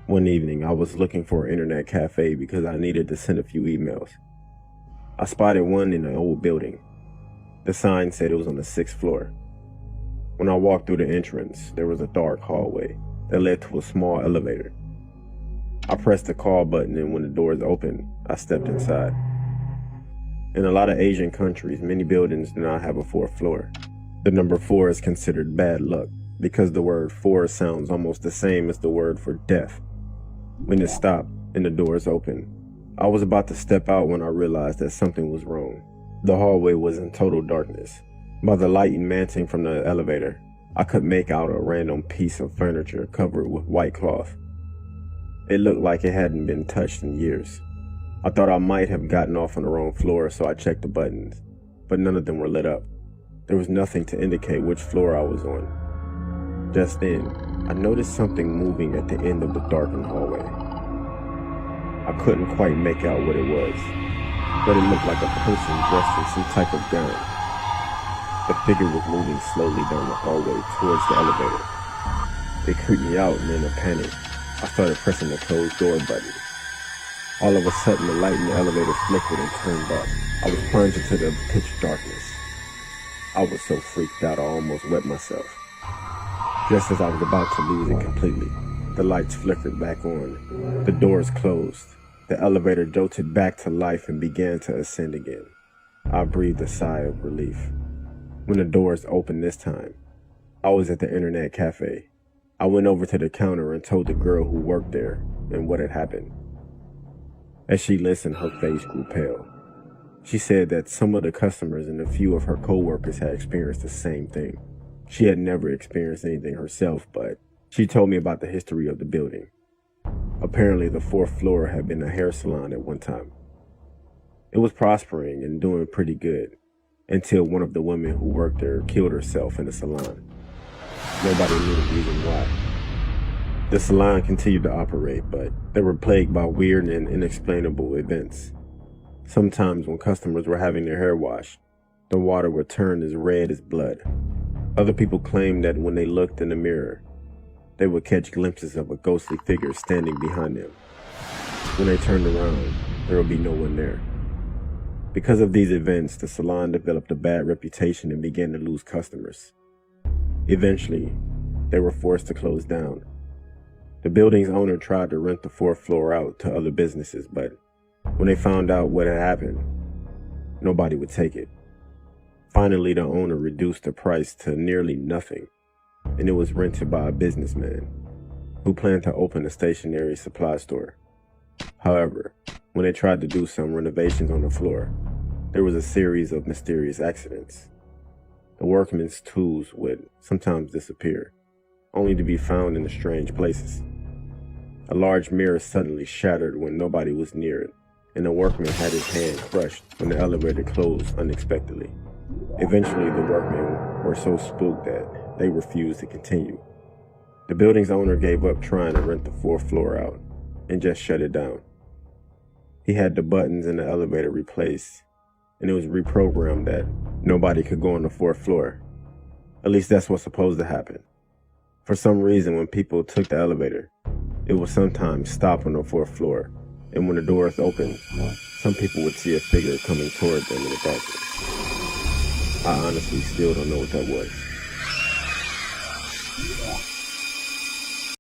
One evening, I was looking for an internet cafe because I needed to send a few emails. I spotted one in an old building. The sign said it was on the 6th floor. When I walked through the entrance, there was a dark hallway that led to a small elevator. I pressed the call button, and when the doors opened, I stepped inside. In a lot of Asian countries, many buildings do not have a 4th floor. The number 4 is considered bad luck because the word 4 sounds almost the same as the word for death. When it stopped and the doors opened, I was about to step out when I realized that something was wrong. The hallway was in total darkness. By the light emanting from the elevator, I could make out a random piece of furniture covered with white cloth. It looked like it hadn't been touched in years. I thought I might have gotten off on the wrong floor, so I checked the buttons, but none of them were lit up. There was nothing to indicate which floor I was on. Just then, I noticed something moving at the end of the darkened hallway. I couldn't quite make out what it was, but it looked like a person dressed in some type of gown. The figure was moving slowly down the hallway towards the elevator. It creeped me out, and in a panic, I started pressing the closed door button. All of a sudden, the light in the elevator flickered and turned off. I was plunged into the pitch darkness. I was so freaked out I almost wet myself. Just as I was about to lose it completely, the lights flickered back on. The doors closed. The elevator jolted back to life and began to ascend again. I breathed a sigh of relief. When the doors opened this time, I was at the internet cafe. I went over to the counter and told the girl who worked there and what had happened. As she listened, her face grew pale. She said that some of the customers and a few of her co-workers had experienced the same thing. She had never experienced anything herself, but she told me about the history of the building. Apparently, the 4th floor had been a hair salon at one time. It was prospering and doing pretty good until one of the women who worked there killed herself in the salon. Nobody knew the reason why. The salon continued to operate, but they were plagued by weird and inexplainable events. Sometimes when customers were having their hair washed, the water would turn as red as blood. Other people claimed that when they looked in the mirror, they would catch glimpses of a ghostly figure standing behind them. When they turned around, there would be no one there. Because of these events, the salon developed a bad reputation and began to lose customers. Eventually, they were forced to close down. The building's owner tried to rent the 4th floor out to other businesses, but when they found out what had happened, nobody would take it. Finally, the owner reduced the price to nearly nothing, and it was rented by a businessman who planned to open a stationery supply store. However, when they tried to do some renovations on the floor, there was a series of mysterious accidents. The workmen's tools would sometimes disappear, only to be found in strange places. A large mirror suddenly shattered when nobody was near it, and the workman had his hand crushed when the elevator closed unexpectedly. Eventually, the workmen were so spooked that they refused to continue. The building's owner gave up trying to rent the 4th floor out and just shut it down. He had the buttons in the elevator replaced, and it was reprogrammed that nobody could go on the 4th floor. At least that's what's supposed to happen. For some reason, when people took the elevator, it would sometimes stop on the 4th floor, and when the doors opened, some people would see a figure coming toward them in the darkness. I honestly still don't know what that was.